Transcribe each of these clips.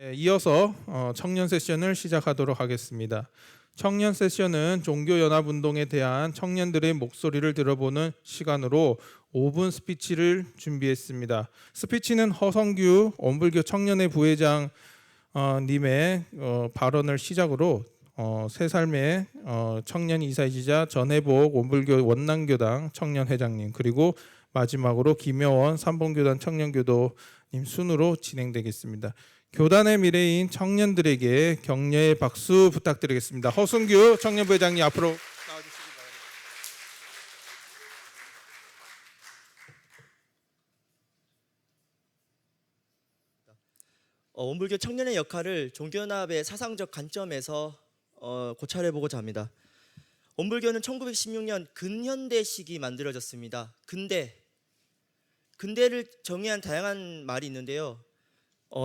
이어서 청년 세션을 시작하도록 하겠습니다. 청년 세션은 종교연합운동에 대한 청년들의 목소리를 들어보는 시간으로 5분 스피치를 준비했습니다. 스피치는 허성규 온불교 청년회 부회장 님의 발언을 시작으로 새 삶의 청년 이사이시자 전해복 온불교 원남교당 청년회장님, 그리고 마지막으로 김여원 삼봉교단 청년교도님 순으로 진행되겠습니다. 교단의 미래인 청년들에게 격려의 박수 부탁드리겠습니다. 허순규 청년부회장님 앞으로 나와주시기 바랍니다. 온불교 청년의 역할을 종교연합의 사상적 관점에서 고찰해보고자 합니다. 온불교는 1916년 근현대식이 만들어졌습니다. 근대를 정의한 다양한 말이 있는데요.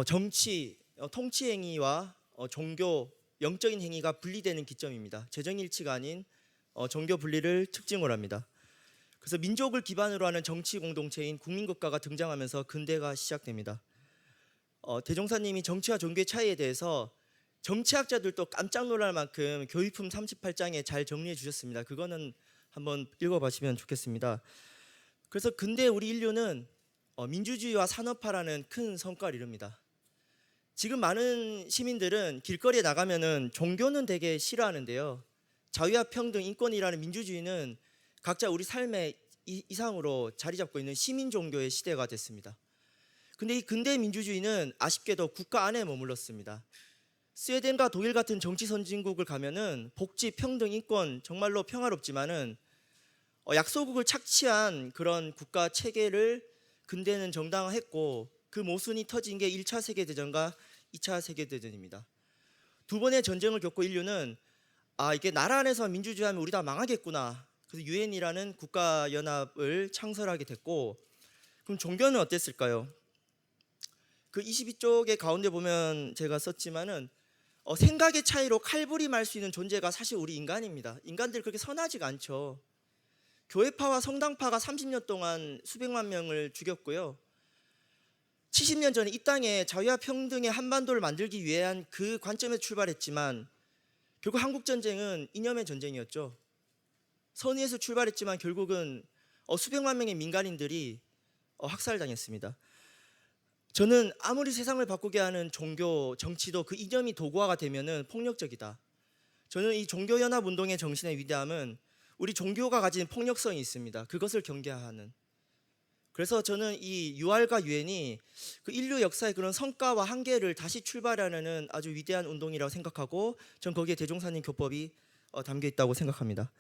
정치, 통치 행위와 종교, 영적인 행위가 분리되는 기점입니다. 재정일치가 아닌 종교 분리를 특징으로 합니다. 그래서 민족을 기반으로 하는 정치 공동체인 국민국가가 등장하면서 근대가 시작됩니다. 대종사님이 정치와 종교의 차이에 대해서 정치학자들도 깜짝 놀랄 만큼 교육품 38장에 잘 정리해 주셨습니다. 그거는 한번 읽어보시면 좋겠습니다. 그래서 근대 우리 인류는 민주주의와 산업화라는 큰 성과를 이룹니다. 지금 많은 시민들은 길거리에 나가면은 종교는 되게 싫어하는데요. 자유와 평등, 인권이라는 민주주의는 각자 우리 삶의 이상으로 자리 잡고 있는 시민 종교의 시대가 됐습니다. 근데 이 근대 민주주의는 아쉽게도 국가 안에 머물렀습니다. 스웨덴과 독일 같은 정치 선진국을 가면은 복지, 평등, 인권 정말로 평화롭지만은 약소국을 착취한 그런 국가 체계를 근대는 정당화했고, 그 모순이 터진 게 1차 세계대전과 2차 세계대전입니다. 두 번의 전쟁을 겪고 인류는 이게 나라 안에서 민주주의 하면 우리 다 망하겠구나. 그래서 유엔이라는 국가연합을 창설하게 됐고, 그럼 종교는 어땠을까요? 그 22쪽의 가운데 보면 제가 썼지만은 생각의 차이로 칼부림할 수 있는 존재가 사실 우리 인간입니다. 인간들 그렇게 선하지가 않죠. 교회파와 성당파가 30년 동안 수백만 명을 죽였고요. 70년 전에 이 땅에 자유와 평등의 한반도를 만들기 위한 그 관점에서 출발했지만 결국 한국전쟁은 이념의 전쟁이었죠. 선의에서 출발했지만 결국은 수백만 명의 민간인들이 학살당했습니다. 저는 아무리 세상을 바꾸게 하는 종교, 정치도 그 이념이 도구화가 되면은 폭력적이다. 저는 이 종교연합운동의 정신의 위대함은 우리 종교가 가진 폭력성이 있습니다. 그것을 경계하는. 그래서 저는 이 UR과 유엔이 그 인류 역사의 그런 성과와 한계를 다시 출발하는 아주 위대한 운동이라고 생각하고, 전 거기에 대종사님 교법이 담겨 있다고 생각합니다.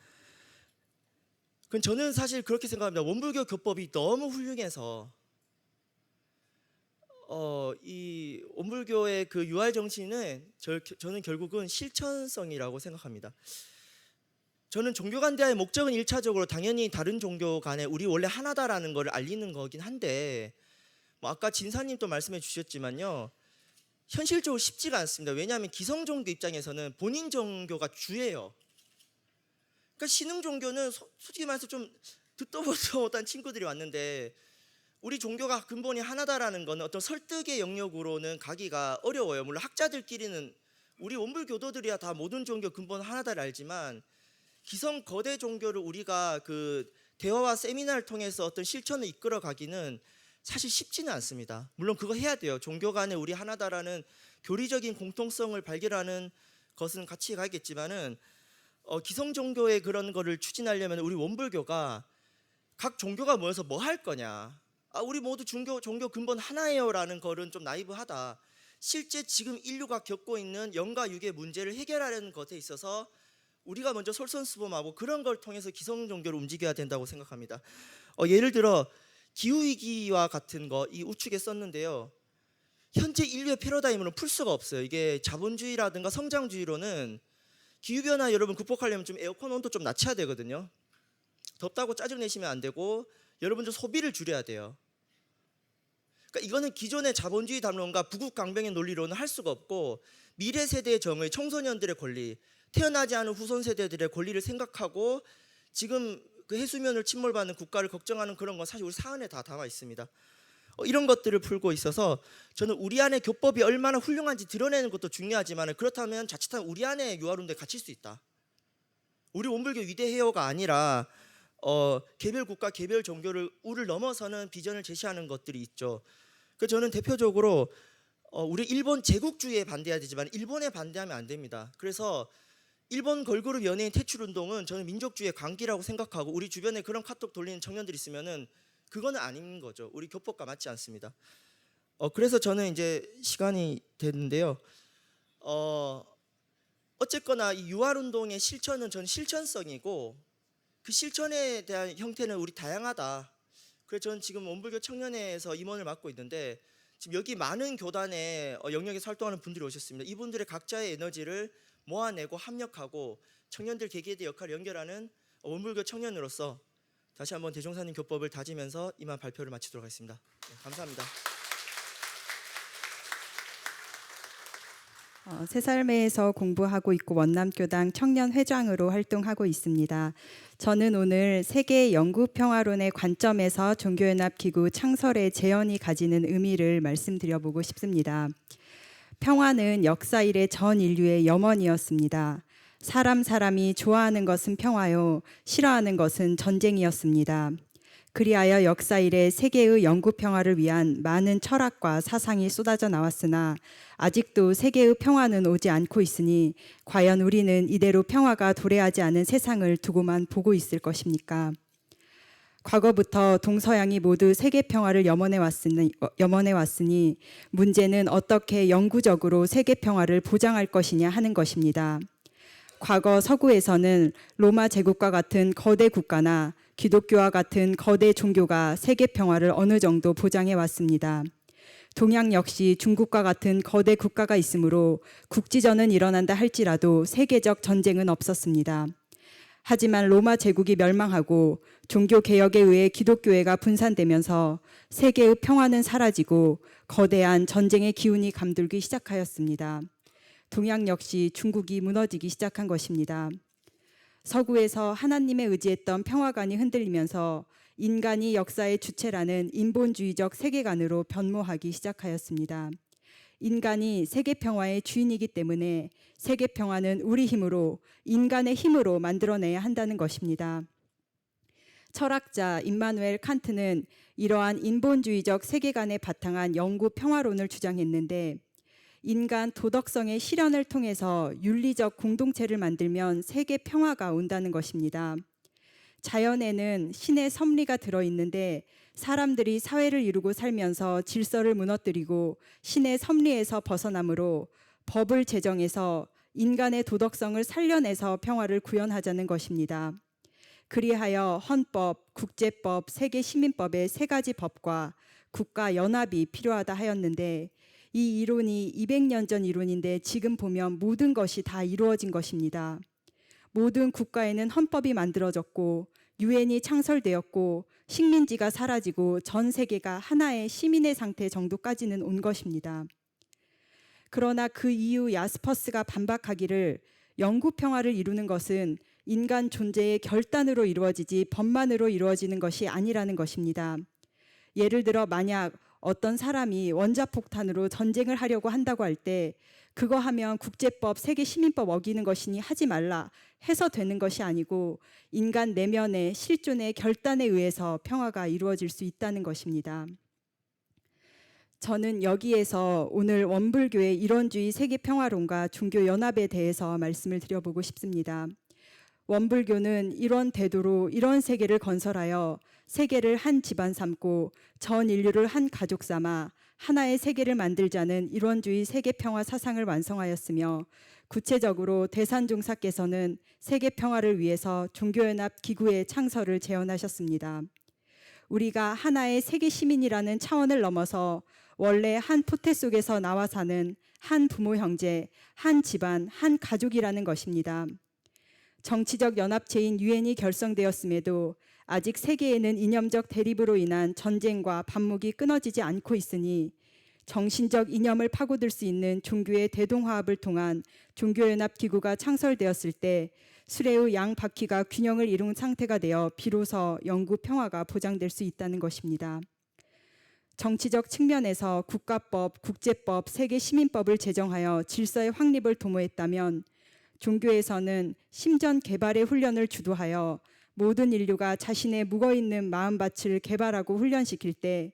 그럼 저는 사실 그렇게 생각합니다. 원불교 교법이 너무 훌륭해서 이 원불교의 그 UR 정신은 저는 결국은 실천성이라고 생각합니다. 저는 종교 간 대화의 목적은 1차적으로 당연히 다른 종교 간에 우리 원래 하나다라는 걸 알리는 거긴 한데, 아까 진사님도 말씀해 주셨지만요, 현실적으로 쉽지가 않습니다. 왜냐하면 기성 종교 입장에서는 본인 종교가 주예요. 그러니까 신흥 종교는 솔직히 말해서 좀 듣도 보도 못한 친구들이 왔는데, 우리 종교가 근본이 하나다라는 거는 어떤 설득의 영역으로는 가기가 어려워요. 물론 학자들끼리는 우리 원불교도들이야 다 모든 종교 근본 하나다를 알지만, 기성 거대 종교를 우리가 그 대화와 세미나를 통해서 어떤 실천을 이끌어 가기는 사실 쉽지는 않습니다. 물론 그거 해야 돼요. 종교 간에 우리 하나다라는 교리적인 공통성을 발견하는 것은 같이 가겠지만은 기성 종교의 그런 거를 추진하려면 우리 원불교가 각 종교가 모여서 뭐 할 거냐, 우리 모두 종교 근본 하나예요라는 거는 좀 나이브하다. 실제 지금 인류가 겪고 있는 영과 육의 문제를 해결하려는 것에 있어서 우리가 먼저 솔선수범하고 그런 걸 통해서 기성 종교를 움직여야 된다고 생각합니다. 예를 들어 기후위기와 같은 거 이 우측에 썼는데요, 현재 인류의 패러다임으로는 풀 수가 없어요. 이게 자본주의라든가 성장주의로는 기후변화 여러분 극복하려면 좀 에어컨 온도 좀 낮춰야 되거든요. 덥다고 짜증내시면 안 되고 여러분들 소비를 줄여야 돼요. 그러니까 이거는 기존의 자본주의 담론과 부국강병의 논리로는 할 수가 없고, 미래 세대의 정의, 청소년들의 권리, 태어나지 않은 후손 세대들의 권리를 생각하고 지금 그 해수면을 침몰받는 국가를 걱정하는 그런 건 사실 우리 사안에 다 담아 있습니다. 이런 것들을 풀고 있어서 저는 우리 안에 교법이 얼마나 훌륭한지 드러내는 것도 중요하지만 그렇다면 자칫하면 우리 안에 유아론도에 갇힐 수 있다. 우리 원불교 위대해요가 아니라 개별 국가, 개별 종교를 우를 넘어서는 비전을 제시하는 것들이 있죠. 그 저는 대표적으로 우리 일본 제국주의에 반대해야 되지만 일본에 반대하면 안 됩니다. 그래서 일본 걸그룹 연예인 퇴출 운동은 저는 민족주의의 광기라고 생각하고 우리 주변에 그런 카톡 돌리는 청년들이 있으면은 그거는 아닌 거죠. 우리 교법과 맞지 않습니다. 그래서 저는 이제 시간이 됐는데요. 어쨌거나 이 유알 운동의 실천은 저는 실천성이고 그 실천에 대한 형태는 우리 다양하다. 그래서 저는 지금 원불교 청년회에서 임원을 맡고 있는데 지금 여기 많은 교단의 영역에서 활동하는 분들이 오셨습니다. 이분들의 각자의 에너지를 모아내고 합력하고 청년들 개개인의 역할을 연결하는 원불교 청년으로서 다시 한번 대종사님 교법을 다지면서 이만 발표를 마치도록 하겠습니다. 네, 감사합니다. 새살매에서 공부하고 있고 원남교당 청년회장으로 활동하고 있습니다. 저는 오늘 세계 영구평화론의 관점에서 종교연합기구 창설의 재현이 가지는 의미를 말씀드려보고 싶습니다. 평화는 역사 이래 전 인류의 염원이었습니다. 사람이 좋아하는 것은 평화요, 싫어하는 것은 전쟁이었습니다. 그리하여 역사 이래 세계의 영구 평화를 위한 많은 철학과 사상이 쏟아져 나왔으나 아직도 세계의 평화는 오지 않고 있으니 과연 우리는 이대로 평화가 도래하지 않은 세상을 두고만 보고 있을 것입니까? 과거부터 동서양이 모두 세계 평화를 염원해 왔으니 문제는 어떻게 영구적으로 세계 평화를 보장할 것이냐 하는 것입니다. 과거 서구에서는 로마 제국과 같은 거대 국가나 기독교와 같은 거대 종교가 세계 평화를 어느 정도 보장해 왔습니다. 동양 역시 중국과 같은 거대 국가가 있으므로 국지전은 일어난다 할지라도 세계적 전쟁은 없었습니다. 하지만 로마 제국이 멸망하고 종교 개혁에 의해 기독교회가 분산되면서 세계의 평화는 사라지고 거대한 전쟁의 기운이 감돌기 시작하였습니다. 동양 역시 중국이 무너지기 시작한 것입니다. 서구에서 하나님에 의지했던 평화관이 흔들리면서 인간이 역사의 주체라는 인본주의적 세계관으로 변모하기 시작하였습니다. 인간이 세계 평화의 주인이기 때문에 세계 평화는 우리 힘으로, 인간의 힘으로 만들어내야 한다는 것입니다. 철학자 임마누엘 칸트는 이러한 인본주의적 세계관에 바탕한 영구 평화론을 주장했는데 인간 도덕성의 실현을 통해서 윤리적 공동체를 만들면 세계 평화가 온다는 것입니다. 자연에는 신의 섭리가 들어있는데 사람들이 사회를 이루고 살면서 질서를 무너뜨리고 신의 섭리에서 벗어나므로 법을 제정해서 인간의 도덕성을 살려내서 평화를 구현하자는 것입니다. 그리하여 헌법, 국제법, 세계시민법의 세 가지 법과 국가 연합이 필요하다 하였는데 이 이론이 200년 전 이론인데 지금 보면 모든 것이 다 이루어진 것입니다. 모든 국가에는 헌법이 만들어졌고 유엔이 창설되었고 식민지가 사라지고 전 세계가 하나의 시민의 상태 정도까지는 온 것입니다. 그러나 그 이후 야스퍼스가 반박하기를 영구 평화를 이루는 것은 인간 존재의 결단으로 이루어지지 법만으로 이루어지는 것이 아니라는 것입니다. 예를 들어 만약 어떤 사람이 원자폭탄으로 전쟁을 하려고 한다고 할 때 그거 하면 국제법, 세계시민법 어기는 것이니 하지 말라 해서 되는 것이 아니고 인간 내면의 실존의 결단에 의해서 평화가 이루어질 수 있다는 것입니다. 저는 여기에서 오늘 원불교의 일원주의 세계평화론과 종교연합에 대해서 말씀을 드려보고 싶습니다. 원불교는 이런 태도로 이런 세계를 건설하여 세계를 한 집안 삼고 전 인류를 한 가족 삼아 하나의 세계를 만들자는 일원주의 세계평화 사상을 완성하였으며 구체적으로 대산종사께서는 세계평화를 위해서 종교연합 기구의 창설을 제언하셨습니다. 우리가 하나의 세계시민이라는 차원을 넘어서 원래 한 포태 속에서 나와 사는 한 부모 형제, 한 집안, 한 가족이라는 것입니다. 정치적 연합체인 유엔이 결성되었음에도 아직 세계에는 이념적 대립으로 인한 전쟁과 반목이 끊어지지 않고 있으니 정신적 이념을 파고들 수 있는 종교의 대동화합을 통한 종교연합기구가 창설되었을 때 수레의 양 바퀴가 균형을 이룬 상태가 되어 비로소 영구 평화가 보장될 수 있다는 것입니다. 정치적 측면에서 국가법, 국제법, 세계 시민법을 제정하여 질서의 확립을 도모했다면 종교에서는 심전 개발의 훈련을 주도하여 모든 인류가 자신의 묵어있는 마음밭을 개발하고 훈련시킬 때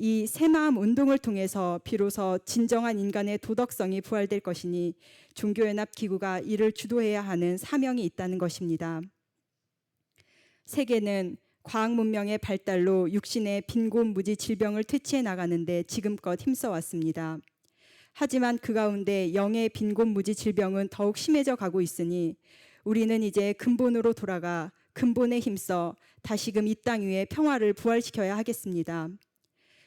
이 새마음 운동을 통해서 비로소 진정한 인간의 도덕성이 부활될 것이니 종교연합기구가 이를 주도해야 하는 사명이 있다는 것입니다. 세계는 과학 문명의 발달로 육신의 빈곤무지 질병을 퇴치해 나가는데 지금껏 힘써왔습니다. 하지만 그 가운데 영의 빈곤무지 질병은 더욱 심해져 가고 있으니 우리는 이제 근본으로 돌아가 근본에 힘써 다시금 이 땅 위에 평화를 부활시켜야 하겠습니다.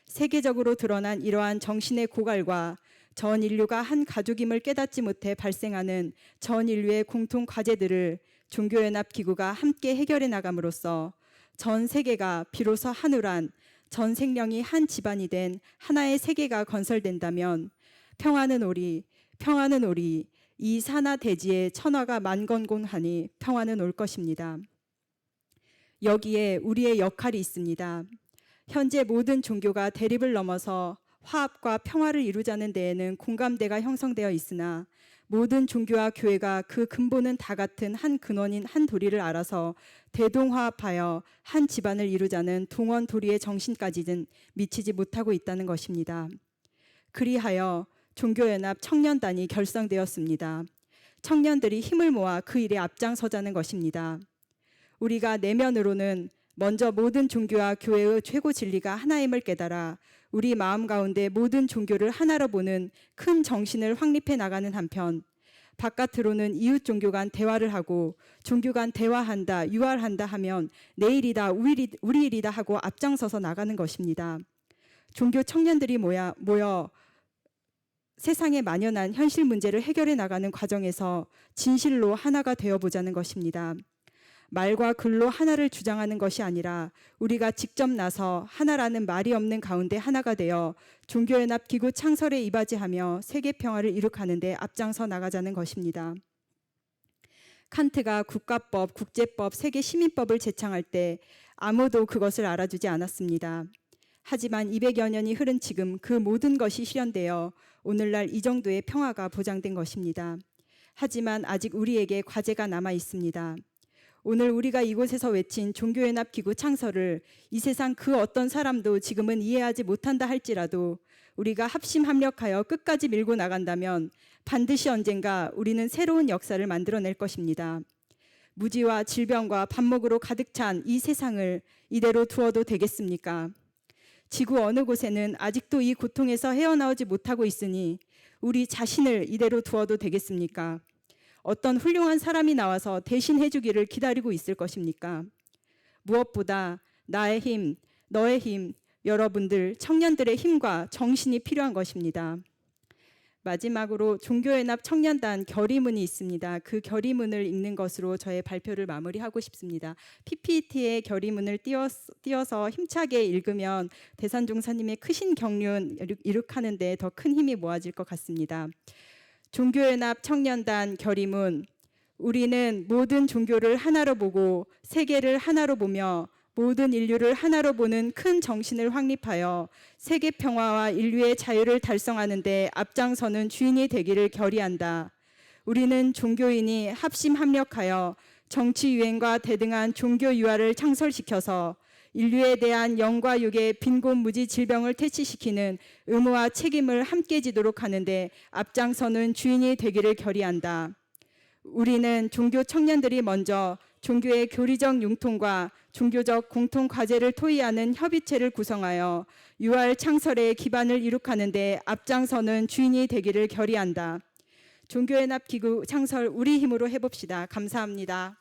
세계적으로 드러난 이러한 정신의 고갈과 전 인류가 한 가족임을 깨닫지 못해 발생하는 전 인류의 공통 과제들을 종교연합기구가 함께 해결해 나감으로써 전 세계가 비로소 한우란 전 생명이 한 집안이 된 하나의 세계가 건설된다면 평화는 오리 이 산하 대지에 천하가 만건곤하니 평화는 올 것입니다. 여기에 우리의 역할이 있습니다. 현재 모든 종교가 대립을 넘어서 화합과 평화를 이루자는 데에는 공감대가 형성되어 있으나 모든 종교와 교회가 그 근본은 다 같은 한 근원인 한 도리를 알아서 대동화합하여 한 집안을 이루자는 동원 도리의 정신까지는 미치지 못하고 있다는 것입니다. 그리하여 종교연합 청년단이 결성되었습니다. 청년들이 힘을 모아 그 일에 앞장서자는 것입니다. 우리가 내면으로는 먼저 모든 종교와 교회의 최고 진리가 하나임을 깨달아 우리 마음 가운데 모든 종교를 하나로 보는 큰 정신을 확립해 나가는 한편 바깥으로는 이웃 종교 간 대화를 하고 종교 간 대화한다, 유활한다 하면 내일이다, 우리 일이다 하고 앞장서서 나가는 것입니다. 종교 청년들이 모여 세상에 만연한 현실 문제를 해결해 나가는 과정에서 진실로 하나가 되어보자는 것입니다. 말과 글로 하나를 주장하는 것이 아니라 우리가 직접 나서 하나라는 말이 없는 가운데 하나가 되어 종교연합기구 창설에 이바지하며 세계평화를 이룩하는 데 앞장서 나가자는 것입니다. 칸트가 국가법, 국제법, 세계시민법을 제창할 때 아무도 그것을 알아주지 않았습니다. 하지만 200여 년이 흐른 지금 그 모든 것이 실현되어 오늘날 이 정도의 평화가 보장된 것입니다. 하지만 아직 우리에게 과제가 남아 있습니다. 오늘 우리가 이곳에서 외친 종교연합기구 창설을 이 세상 그 어떤 사람도 지금은 이해하지 못한다 할지라도 우리가 합심합력하여 끝까지 밀고 나간다면 반드시 언젠가 우리는 새로운 역사를 만들어낼 것입니다. 무지와 질병과 반목으로 가득 찬 이 세상을 이대로 두어도 되겠습니까? 지구 어느 곳에는 아직도 이 고통에서 헤어나오지 못하고 있으니 우리 자신을 이대로 두어도 되겠습니까? 어떤 훌륭한 사람이 나와서 대신 해주기를 기다리고 있을 것입니까? 무엇보다 나의 힘, 너의 힘, 여러분들 청년들의 힘과 정신이 필요한 것입니다. 마지막으로 종교연합 청년단 결의문이 있습니다. 그 결의문을 읽는 것으로 저의 발표를 마무리하고 싶습니다. PPT의 결의문을 띄어서 힘차게 읽으면 대산종사님의 크신 경륜 이룩하는 데 더 큰 힘이 모아질 것 같습니다. 종교연합 청년단 결의문. 우리는 모든 종교를 하나로 보고 세계를 하나로 보며 모든 인류를 하나로 보는 큰 정신을 확립하여 세계 평화와 인류의 자유를 달성하는 데 앞장서는 주인이 되기를 결의한다. 우리는 종교인이 합심합력하여 정치 유행과 대등한 종교 유화를 창설시켜서 인류에 대한 영과 육의 빈곤무지 질병을 퇴치시키는 의무와 책임을 함께 지도록 하는데 앞장서는 주인이 되기를 결의한다. 우리는 종교 청년들이 먼저 종교의 교리적 융통과 종교적 공통 과제를 토의하는 협의체를 구성하여 유활 창설의 기반을 이룩하는 데 앞장서는 주인이 되기를 결의한다. 종교연합기구 창설 우리 힘으로 해봅시다. 감사합니다.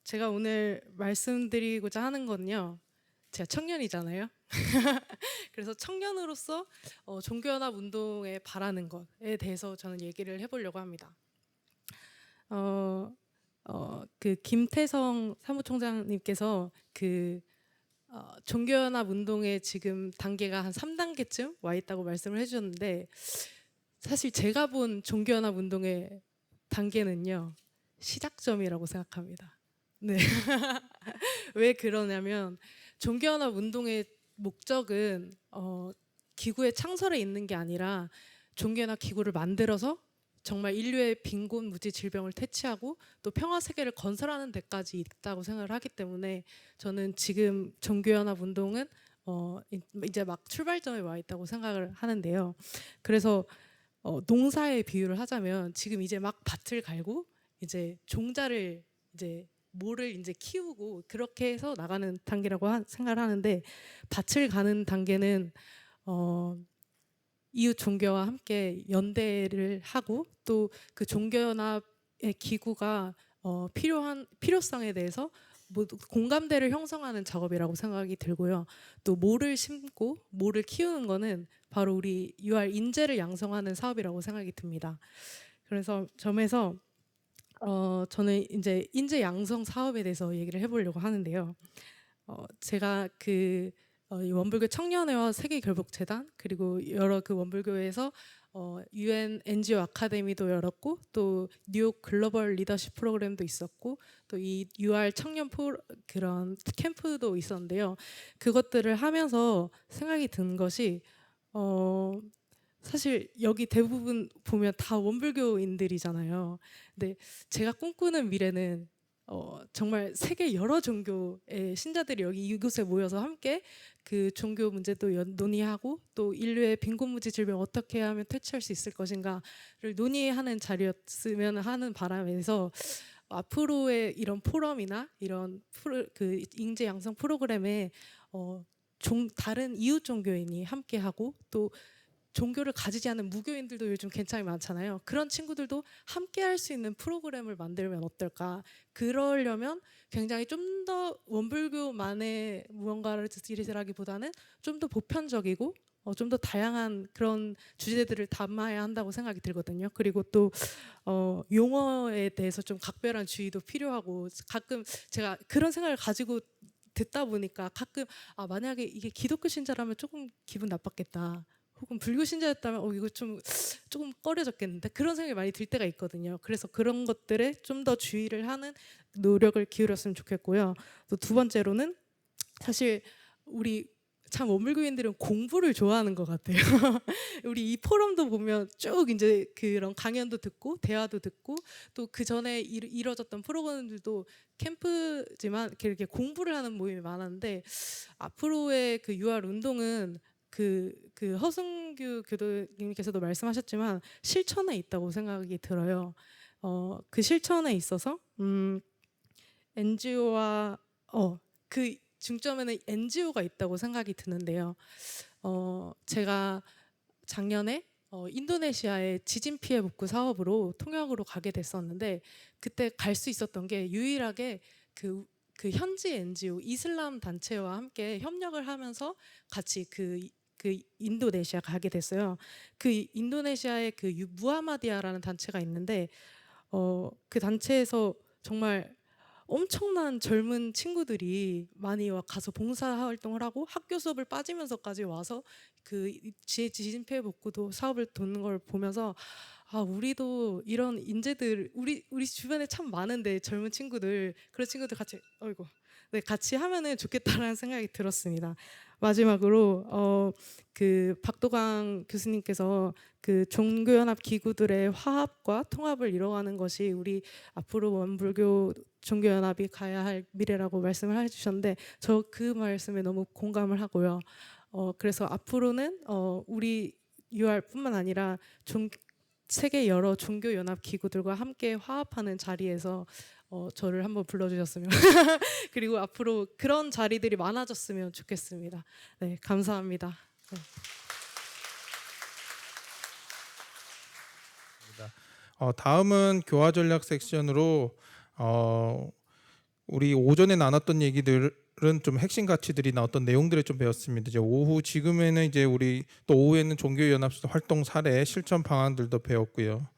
제가 오늘 말씀드리고자 하는 건요. 제가 청년이잖아요. 그래서 청년으로서 종교연합 운동에 바라는 것에 대해서 저는 얘기를 해보려고 합니다. 그 김태성 사무총장님께서 종교연합 운동의 지금 단계가 한 3단계쯤 와 있다고 말씀을 해주셨는데 사실 제가 본 종교연합 운동의 단계는요. 시작점이라고 생각합니다. 네. 왜 그러냐면 종교연합 운동의 목적은 기구의 창설에 있는 게 아니라 종교연합 기구를 만들어서 정말 인류의 빈곤, 무지, 질병을 퇴치하고 또 평화 세계를 건설하는 데까지 있다고 생각을 하기 때문에 저는 지금 종교연합 운동은 이제 막 출발점에 와 있다고 생각을 하는데요. 그래서 농사의 비유를 하자면 지금 이제 막 밭을 갈고 이제 종자를 이제 모를 이제 키우고 그렇게 해서 나가는 단계라고 생각을 하는데, 밭을 가는 단계는 이웃 종교와 함께 연대를 하고 또 그 종교연합의 기구가 필요한 필요성에 대해서 모두 공감대를 형성하는 작업이라고 생각이 들고요. 또 모를 심고 모를 키우는 거는 바로 우리 UR 인재를 양성하는 사업이라고 생각이 듭니다. 그래서 점에서 저는 이제 인재 양성 사업에 대해서 얘기를 해보려고 하는데요. 제가 이 원불교 청년회와 세계결복재단 그리고 여러 그 원불교에서 UN NGO 아카데미도 열었고 또 뉴욕 글로벌 리더십 프로그램도 있었고 또 이 UR 청년 그런 캠프도 있었는데요. 그것들을 하면서 생각이 든 것이 사실 여기 대부분 보면 다 원불교인들이잖아요. 근데 제가 꿈꾸는 미래는 정말 세계 여러 종교의 신자들이 여기 이곳에 모여서 함께 그 종교 문제도 논의하고 또 인류의 빈곤무지 질병 어떻게 하면 퇴치할 수 있을 것인가를 논의하는 자리였으면 하는 바람에서 앞으로의 이런 포럼이나 이런 그 인재 양성 프로그램에 다른 이웃 종교인이 함께하고 또 종교를 가지지 않은 무교인들도 요즘 굉장히 많잖아요. 그런 친구들도 함께 할 수 있는 프로그램을 만들면 어떨까? 그러려면 굉장히 좀 더 원불교만의 무언가를 하기보다는 좀 더 보편적이고 좀 더 다양한 그런 주제들을 담아야 한다고 생각이 들거든요. 그리고 또 용어에 대해서 좀 각별한 주의도 필요하고, 가끔 제가 그런 생각을 가지고 듣다 보니까 가끔 만약에 이게 기독교 신자라면 조금 기분 나빴겠다. 혹은 불교 신자였다면 이거 조금 꺼려졌겠는데, 그런 생각이 많이 들 때가 있거든요. 그래서 그런 것들에 좀 더 주의를 하는 노력을 기울였으면 좋겠고요. 또 두 번째로는 사실 우리 참 원불교인들은 공부를 좋아하는 것 같아요. 우리 이 포럼도 보면 쭉 이제 그런 강연도 듣고 대화도 듣고 또 그 전에 이뤄졌던 프로그램들도 캠프지만 이렇게 공부를 하는 모임이 많았는데, 앞으로의 그 UR 운동은 그 허승규 교도님께서도 말씀하셨지만 실천에 있다고 생각이 들어요. 그 실천에 있어서 NGO와 그 중점에는 NGO가 있다고 생각이 드는데요. 제가 작년에 인도네시아의 지진 피해 복구 사업으로 통역으로 가게 됐었는데, 그때 갈 수 있었던 게 유일하게 그 현지 NGO 이슬람 단체와 함께 협력을 하면서 같이 그 인도네시아 가게 됐어요. 그 인도네시아의 그 무하마디아라는 단체가 있는데 그 단체에서 정말 엄청난 젊은 친구들이 많이 가서 봉사활동을 하고 학교 수업을 빠지면서까지 와서 그 지진 피해 복구도 사업을 돕는 걸 보면서 우리도 이런 인재들 우리 주변에 참 많은데 젊은 친구들, 그런 친구들 같이 하면은 좋겠다라는 생각이 들었습니다. 마지막으로 그 박도광 교수님께서 그 종교연합 기구들의 화합과 통합을 이뤄가는 것이 우리 앞으로 원불교 종교연합이 가야 할 미래라고 말씀을 해주셨는데, 저 그 말씀에 너무 공감을 하고요. 그래서 앞으로는 우리 UR뿐만 아니라 세계 여러 종교연합 기구들과 함께 화합하는 자리에서 저를 한번 불러주셨으면 그리고 앞으로 그런 자리들이 많아졌으면 좋겠습니다. 네, 감사합니다. 네. 다음은 교화 전략 섹션으로 우리 오전에 나눴던 얘기들은 좀 핵심 가치들이 나왔던 내용들을 좀 배웠습니다. 이제 지금에는 이제 우리 또 오후에는 종교연합 활동 사례 실천 방안들도 배웠고요.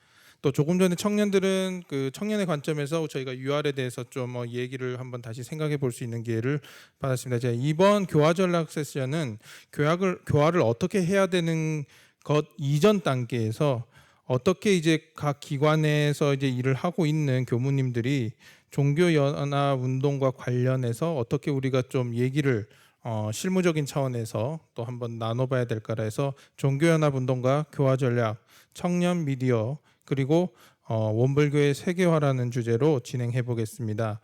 또 조금 전에 청년들은 그 청년의 관점에서 저희가 UR에 대해서 좀 얘기를 한번 다시 생각해 볼 수 있는 기회를 받았습니다. 이제 이번 교화 전략 세션은 교화를 어떻게 해야 되는 것 이전 단계에서 어떻게 이제 각 기관에서 이제 일을 하고 있는 교무님들이 종교연합 운동과 관련해서 어떻게 우리가 좀 얘기를 실무적인 차원에서 또 한번 나눠봐야 될까라 해서 종교연합 운동과 교화 전략, 청년 미디어 그리고 원불교의 세계화라는 주제로 진행해 보겠습니다.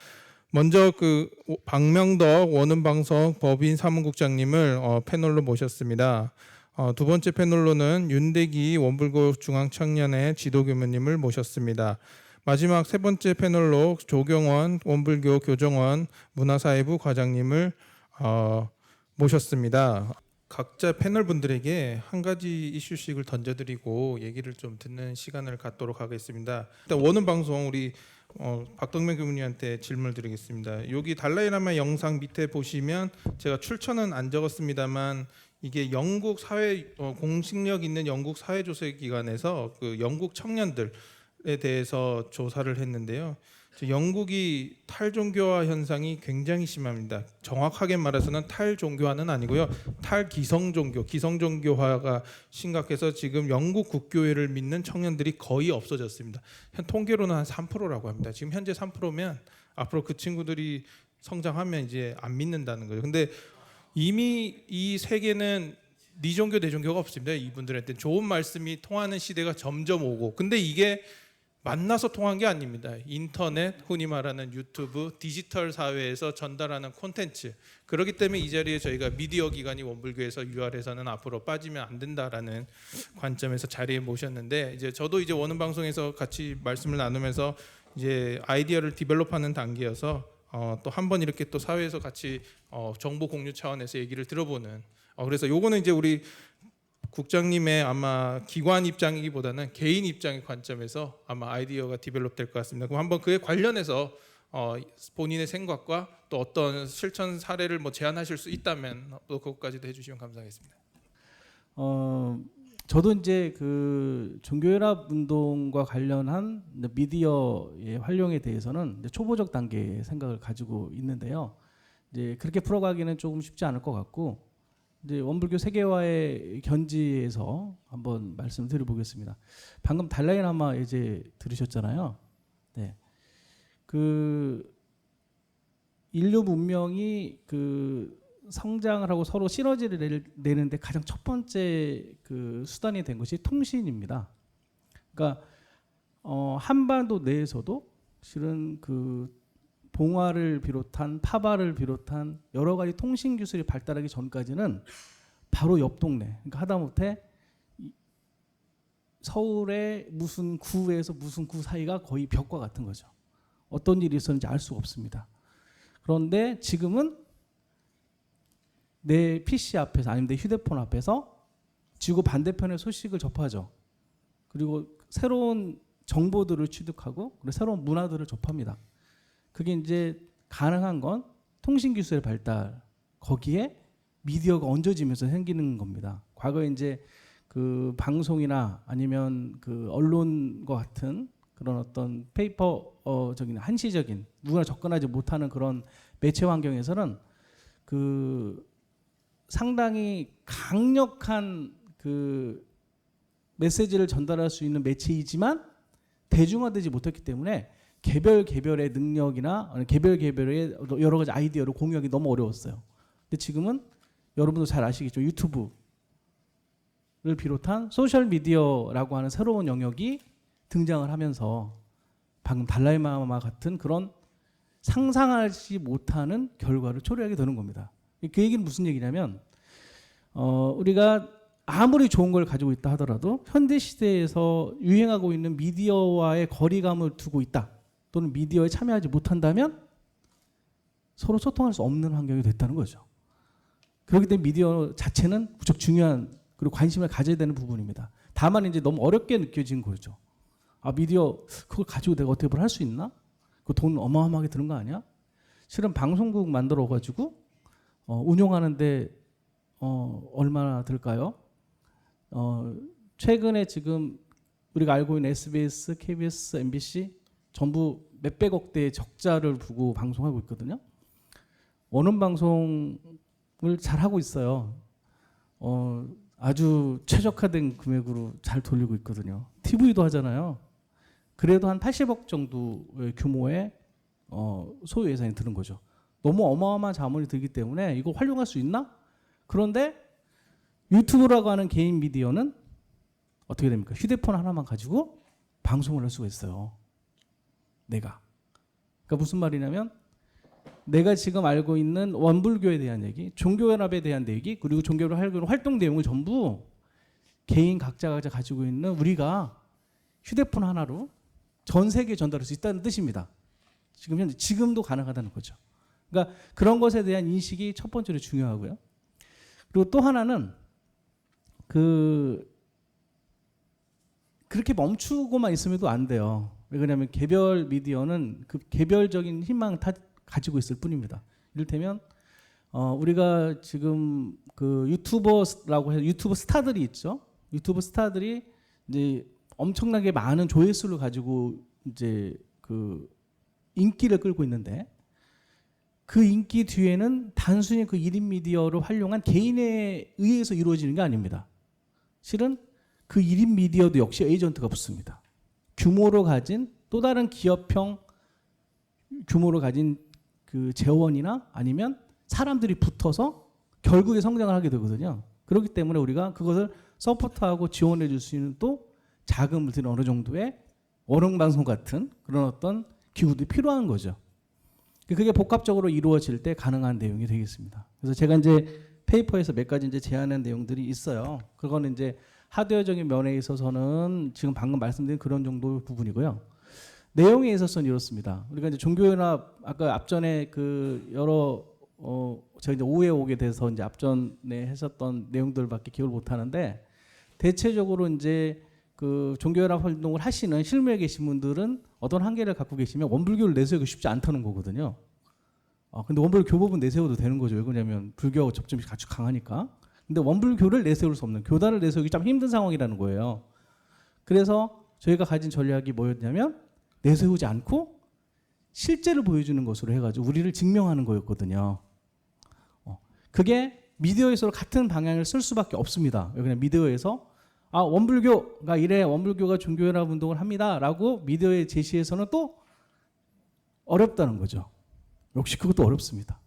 먼저 그 박명덕 원음방송 법인 사무국장님을 패널로 모셨습니다. 두 번째 패널로는 윤대기 원불교 중앙청년회 지도교무님을 모셨습니다. 마지막 세 번째 패널로 조경원 원불교 교정원 문화사회부 과장님을 모셨습니다. 각자 패널 분들에게 한 가지 이슈씩을 던져드리고 얘기를 좀 듣는 시간을 갖도록 하겠습니다. 일단 원음 방송 우리 박덕명 교무님한테 질문을 드리겠습니다. 여기 달라이라마 영상 밑에 보시면 제가 출처는 안 적었습니다만 이게 영국 사회 공식력 있는 영국 사회조사기관에서 그 영국 청년들에 대해서 조사를 했는데요. 영국이 탈종교화 현상이 굉장히 심합니다. 정확하게 말해서는 탈종교화는 아니고요. 탈기성종교, 기성종교화가 심각해서 지금 영국 국교회를 믿는 청년들이 거의 없어졌습니다. 통계로는 한 3%라고 합니다. 지금 현재 3%면 앞으로 그 친구들이 성장하면 이제 안 믿는다는 거죠. 근데 이미 이 세계는 네 종교 내 종교가 없습니다. 이분들한테 좋은 말씀이 통하는 시대가 점점 오고, 근데 이게 만나서 통한 게 아닙니다. 인터넷, 흔히 말하는 유튜브, 디지털 사회에서 전달하는 콘텐츠. 그렇기 때문에 이 자리에 저희가 미디어 기관이 원불교에서 UR에서는 앞으로 빠지면 안 된다라는 관점에서 자리에 모셨는데, 이제 저도 이제 원음 방송에서 같이 말씀을 나누면서 이제 아이디어를 디벨롭하는 단계여서 또 한 번 이렇게 또 사회에서 같이 정보 공유 차원에서 얘기를 들어보는. 그래서 요거는 이제 우리 국장님의 아마 기관 입장이기보다는 개인 입장의 관점에서 아마 아이디어가 디벨롭 될 것 같습니다. 그럼 한번 그에 관련해서 본인의 생각과 또 어떤 실천 사례를 뭐 제안하실 수 있다면 또 그것까지도 해주시면 감사하겠습니다. 저도 이제 그 종교연합 운동과 관련한 미디어의 활용에 대해서는 이제 초보적 단계의 생각을 가지고 있는데요. 이제 그렇게 풀어가기는 조금 쉽지 않을 것 같고, 이제 원불교 세계화의 견지에서 한번 말씀드려 보겠습니다. 방금 달라이라마 이제 들으셨잖아요. 네. 그 인류 문명이 그 성장을 하고 서로 시너지를 내는데 가장 첫 번째 그 수단이 된 것이 통신입니다. 그러니까 한반도 내에서도 실은 그 봉화를 비롯한 파바를 비롯한 여러 가지 통신 기술이 발달하기 전까지는 바로 옆 동네, 그러니까 하다못해 서울의 무슨 구에서 무슨 구 사이가 거의 벽과 같은 거죠. 어떤 일이 있었는지 알 수가 없습니다. 그런데 지금은 내 PC 앞에서 아니면 내 휴대폰 앞에서 지구 반대편의 소식을 접하죠. 그리고 새로운 정보들을 취득하고 그리고 새로운 문화들을 접합니다. 그게 이제 가능한 건 통신 기술의 발달, 거기에 미디어가 얹어지면서 생기는 겁니다. 과거에 이제 그 방송이나 아니면 그 언론과 같은 그런 어떤 페이퍼적인 한시적인 누구나 접근하지 못하는 그런 매체 환경에서는 그 상당히 강력한 그 메시지를 전달할 수 있는 매체이지만 대중화되지 못했기 때문에 개별의 능력이나 개별의 여러 가지 아이디어를 공유하기 너무 어려웠어요. 근데 지금은 여러분도 잘 아시겠죠. 유튜브를 비롯한 소셜 미디어라고 하는 새로운 영역이 등장을 하면서 방금 달라이라마 같은 그런 상상하지 못하는 결과를 초래하게 되는 겁니다. 그 얘기는 무슨 얘기냐면 우리가 아무리 좋은 걸 가지고 있다 하더라도 현대 시대에서 유행하고 있는 미디어와의 거리감을 두고 있다, 또는 미디어에 참여하지 못한다면 서로 소통할 수 없는 환경이 됐다는 거죠. 그렇기 때문에 미디어 자체는 무척 중요한 그리고 관심을 가져야 되는 부분입니다. 다만 이제 너무 어렵게 느껴진 거죠. 아, 미디어 그걸 가지고 내가 어떻게 뭘 할 수 있나? 그 돈 어마어마하게 드는 거 아니야? 실은 방송국 만들어 가지고 운용하는데 얼마나 들까요? 최근에 지금 우리가 알고 있는 SBS, KBS, MBC 전부 몇백억대의 적자를 두고 방송하고 있거든요. 원음 방송을 잘 하고 있어요. 아주 최적화된 금액으로 잘 돌리고 있거든요. TV도 하잖아요. 그래도 한 80억 정도의 규모의 소요 예산이 드는 거죠. 너무 어마어마한 자본이 들기 때문에 이거 활용할 수 있나? 그런데 유튜브라고 하는 개인 미디어는 어떻게 됩니까? 휴대폰 하나만 가지고 방송을 할 수가 있어요. 내가. 그러니까 무슨 말이냐면 내가 지금 알고 있는 원불교에 대한 얘기, 종교연합에 대한 얘기, 그리고 종교를 활동 내용을 전부 개인 각자가 가지고 있는 우리가 휴대폰 하나로 전 세계에 전달할 수 있다는 뜻입니다. 지금 현재 지금도 가능하다는 거죠. 그러니까 그런 것에 대한 인식이 첫 번째로 중요하고요. 그리고 또 하나는 그렇게 멈추고만 있으면 안 돼요. 왜냐하면 개별 미디어는 그 개별적인 희망을 다 가지고 있을 뿐입니다. 이를테면 우리가 지금 그 유튜버라고 해서 유튜브 스타들이 있죠. 유튜브 스타들이 이제 엄청나게 많은 조회수를 가지고 이제 그 인기를 끌고 있는데 그 인기 뒤에는 단순히 그 1인 미디어를 활용한 개인에 의해서 이루어지는 게 아닙니다. 실은 그 1인 미디어도 역시 에이전트가 붙습니다. 규모로 가진 또 다른 기업형 규모로 가진 그 재원이나 아니면 사람들이 붙어서 결국에 성장을 하게 되거든요. 그렇기 때문에 우리가 그것을 서포트하고 지원해 줄 수 있는 또 자금을 드는 어느 정도의 어룡방송 같은 그런 어떤 기구들이 필요한 거죠. 그게 복합적으로 이루어질 때 가능한 내용이 되겠습니다. 그래서 제가 이제 페이퍼에서 몇 가지 이제 제안한 내용들이 있어요. 그거는 이제 하드웨어적인 면에 있어서는 지금 방금 말씀드린 그런 정도 부분이고요. 내용에 있어서는 이렇습니다. 우리가 이제 종교연합 아까 앞전에 그 여러 제가 이제 오후에 오게 돼서 이제 앞전에 했었던 내용들밖에 기억을 못 하는데 대체적으로 이제 그 종교연합 활동을 하시는 실무에 계신 분들은 어떤 한계를 갖고 계시면 원불교를 내세우기 쉽지 않다는 거거든요. 근데 원불교 교법은 내세워도 되는 거죠. 왜 그러냐면 불교하고 접점이 아주 강하니까. 근데 원불교를 내세울 수 없는, 교단을 내세우기 참 힘든 상황이라는 거예요. 그래서 저희가 가진 전략이 뭐였냐면 내세우지 않고 실제를 보여주는 것으로 해가지고 우리를 증명하는 거였거든요. 그게 미디어에서 같은 방향을 쓸 수밖에 없습니다. 그냥 미디어에서 원불교가 이래, 원불교가 종교연합 운동을 합니다라고 미디어에 제시해서는 또 어렵다는 거죠. 역시 그것도 어렵습니다.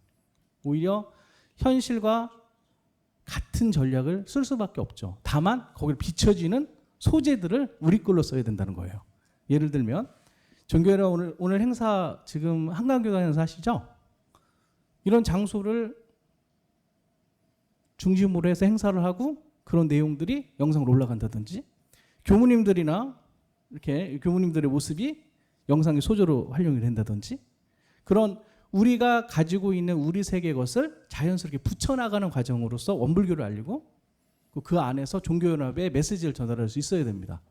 오히려 현실과 같은 전략을 쓸 수밖에 없죠. 다만 거기를 비춰지는 소재들을 우리 걸로 써야 된다는 거예요. 예를 들면 종교연합 오늘 행사 지금 한강교단 행사 하시죠? 이런 장소를 중심으로 해서 행사를 하고 그런 내용들이 영상으로 올라간다든지 교무님들이나 이렇게 교무님들의 모습이 영상의 소재로 활용이 된다든지 그런 우리가 가지고 있는 우리 세계 것을 자연스럽게 붙여나가는 과정으로서 원불교를 알리고 그 안에서 종교연합의 메시지를 전달할 수 있어야 됩니다.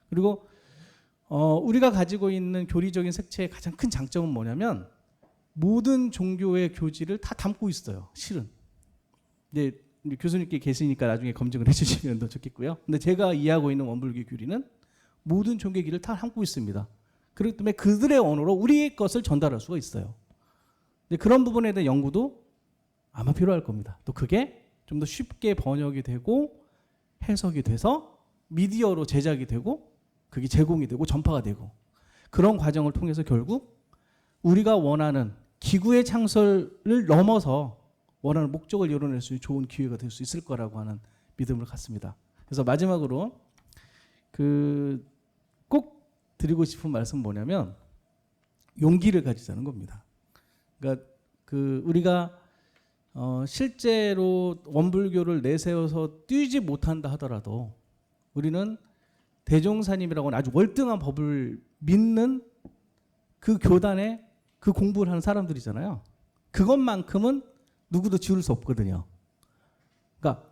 그리고 우리가 가지고 있는 교리적인 색채의 가장 큰 장점은 뭐냐면 모든 종교의 교지를 다 담고 있어요. 실은. 이제 교수님께 계시니까 나중에 검증을 해주시면 더 좋겠고요. 근데 제가 이해하고 있는 원불교 교리는 모든 종교의 길을 다 담고 있습니다. 그렇기 때문에 그들의 언어로 우리의 것을 전달할 수가 있어요. 근데 그런 부분에 대한 연구도 아마 필요할 겁니다. 또 그게 좀 더 쉽게 번역이 되고 해석이 돼서 미디어로 제작이 되고 그게 제공이 되고 전파가 되고 그런 과정을 통해서 결국 우리가 원하는 기구의 창설을 넘어서 원하는 목적을 이뤄낼 수 있는 좋은 기회가 될 수 있을 거라고 하는 믿음을 갖습니다. 그래서 마지막으로 꼭 드리고 싶은 말씀은 뭐냐면 용기를 가지자는 겁니다. 그러니까 우리가 실제로 원불교를 내세워서 뛰지 못한다 하더라도 우리는 대종사님이라고 하는 아주 월등한 법을 믿는 그 교단에 그 공부를 하는 사람들이잖아요. 그것만큼은 누구도 지울 수 없거든요. 그러니까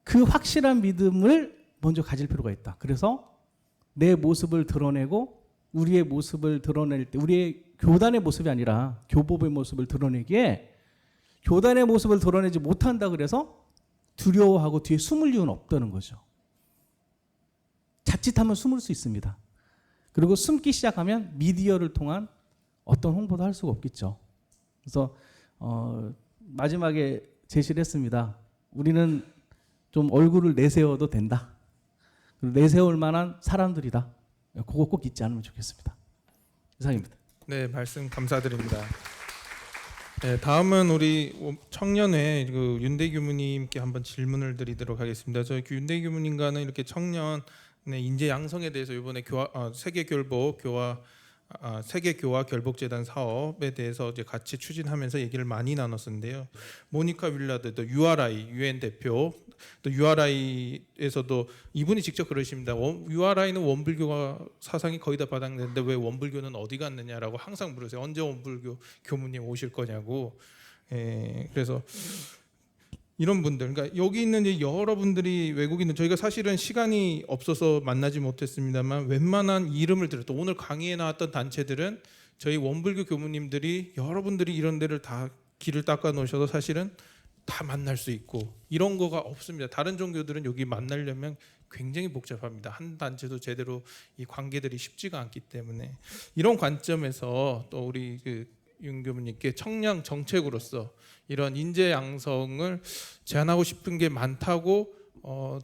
그 확실한 믿음을 먼저 가질 필요가 있다. 그래서 내 모습을 드러내고 우리의 모습을 드러낼 때 우리의 교단의 모습이 아니라 교법의 모습을 드러내기에 교단의 모습을 드러내지 못한다 그래서 두려워하고 뒤에 숨을 이유는 없다는 거죠. 자칫하면 숨을 수 있습니다. 그리고 숨기 시작하면 미디어를 통한 어떤 홍보도 할 수가 없겠죠. 그래서 마지막에 제시를 했습니다. 우리는 좀 얼굴을 내세워도 된다. 내세울 만한 사람들이다. 그거 꼭 잊지 않으면 좋겠습니다. 이상입니다. 네, 말씀 감사드립니다. 네, 다음은 우리 청년회 그 윤대 교무님께 한번 질문을 드리도록 하겠습니다. 저희 윤대 교무님과는 이렇게 청년의 인재 양성에 대해서 이번에 세계 교화 결복재단 사업에 대해서 이제 같이 추진하면서 얘기를 많이 나눴었는데요. 모니카 윌라드, 또 URI UN 대표, 또 URI에서도 이분이 직접 그러십니다. URI는 원불교가 사상이 거의 다 바닥났는데 왜 원불교는 어디 갔느냐라고 항상 물으세요. 언제 원불교 교무님 오실 거냐고. 그래서 이런 분들, 그러니까 여기 있는 이제 여러분들이 외국인들, 저희가 사실은 시간이 없어서 만나지 못했습니다만 웬만한 이름을 들었던 오늘 강의에 나왔던 단체들은 저희 원불교 교무님들이 여러분들이 이런 데를 다 길을 닦아 놓으셔서 사실은 다 만날 수 있고 이런 거가 없습니다. 다른 종교들은 여기 만나려면 굉장히 복잡합니다. 한 단체도 제대로 이 관계들이 쉽지가 않기 때문에 이런 관점에서 또 우리 윤 교무님께 청년 정책으로서 이런 인재 양성을 제안하고 싶은 게 많다고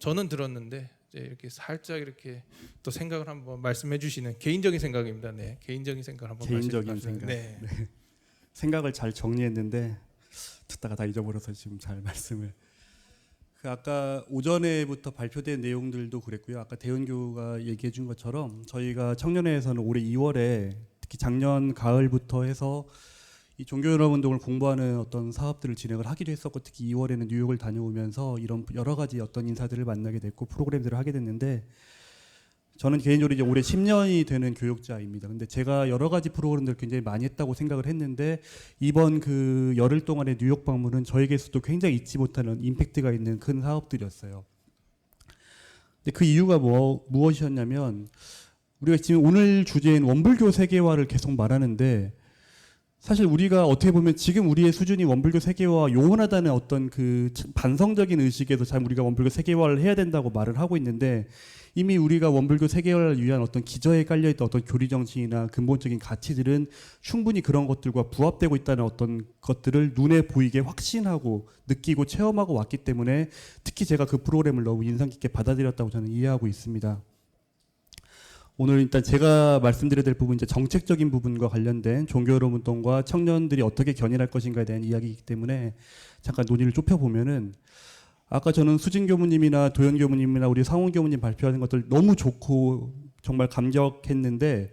저는 들었는데 이제 이렇게 살짝 이렇게 또 생각을 한번 말씀해 주시는 개인적인 생각입니다. 네, 개인적인 생각 한번 개인적인 생각. 네. 네. 생각을 잘 정리했는데 듣다가 다 잊어버려서 지금 잘 말씀을. 아까 오전에부터 발표된 내용들도 그랬고요. 아까 대은교가 얘기해 준 것처럼 저희가 청년회에서는 올해 2월에 특히 작년 가을부터 해서 이 종교연합운동을 공부하는 어떤 사업들을 진행을 하기도 했었고, 특히 2월에는 뉴욕을 다녀오면서 이런 여러 가지 어떤 인사들을 만나게 됐고 프로그램들을 하게 됐는데, 저는 개인적으로 이제 올해 10년이 되는 교육자입니다. 근데 제가 여러 가지 프로그램들을 굉장히 많이 했다고 생각을 했는데 이번 그 열흘 동안의 뉴욕 방문은 저에게서도 굉장히 잊지 못하는 임팩트가 있는 큰 사업들이었어요. 근데 그 이유가 무엇이었냐면, 우리가 지금 오늘 주제인 원불교 세계화를 계속 말하는데 사실 우리가 어떻게 보면 지금 우리의 수준이 원불교 세계화와 요원하다는 어떤 그 반성적인 의식에서 참 우리가 원불교 세계화를 해야 된다고 말을 하고 있는데, 이미 우리가 원불교 세계화를 위한 어떤 기저에 깔려있던 어떤 교리 정신이나 근본적인 가치들은 충분히 그런 것들과 부합되고 있다는 어떤 것들을 눈에 보이게 확신하고 느끼고 체험하고 왔기 때문에 특히 제가 그 프로그램을 너무 인상 깊게 받아들였다고 저는 이해하고 있습니다. 오늘 일단 제가 말씀드려야 될 부분, 이제 정책적인 부분과 관련된 종교여론운동과 청년들이 어떻게 견인할 것인가에 대한 이야기이기 때문에 잠깐 논의를 좁혀보면은, 아까 저는 수진 교무님이나 도현 교무님이나 우리 상원 교무님 발표하는 것들 너무 좋고 정말 감격했는데,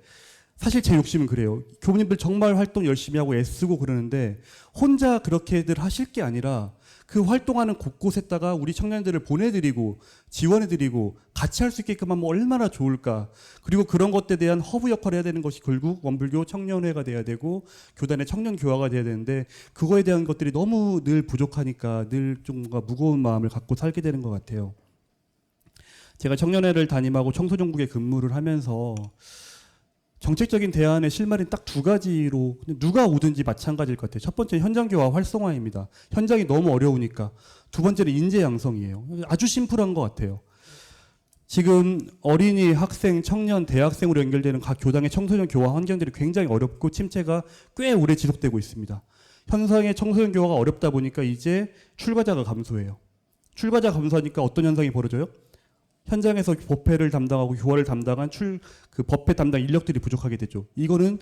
사실 제 욕심은 그래요. 교무님들 정말 활동 열심히 하고 애쓰고 그러는데 혼자 그렇게들 하실 게 아니라 그 활동하는 곳곳에다가 우리 청년들을 보내드리고 지원해드리고 같이 할 수 있게끔 하면 얼마나 좋을까. 그리고 그런 것에 대한 허브 역할을 해야 되는 것이 결국 원불교 청년회가 돼야 되고 교단의 청년 교화가 돼야 되는데, 그거에 대한 것들이 너무 늘 부족하니까 늘 좀 뭔가 무거운 마음을 갖고 살게 되는 것 같아요. 제가 청년회를 담임하고 청소년국에 근무를 하면서 정책적인 대안의 실마리는 딱 두 가지로 누가 오든지 마찬가지일 것 같아요. 첫 번째는 현장 교화 활성화입니다. 현장이 너무 어려우니까. 두 번째는 인재 양성이에요. 아주 심플한 것 같아요. 지금 어린이, 학생, 청년, 대학생으로 연결되는 각 교당의 청소년 교화 환경들이 굉장히 어렵고 침체가 꽤 오래 지속되고 있습니다. 현상의 청소년 교화가 어렵다 보니까 이제 출가자가 감소해요. 출가자가 감소하니까 어떤 현상이 벌어져요? 현장에서 법회를 담당하고 교화를 담당한 그 법회 담당 인력들이 부족하게 되죠. 이거는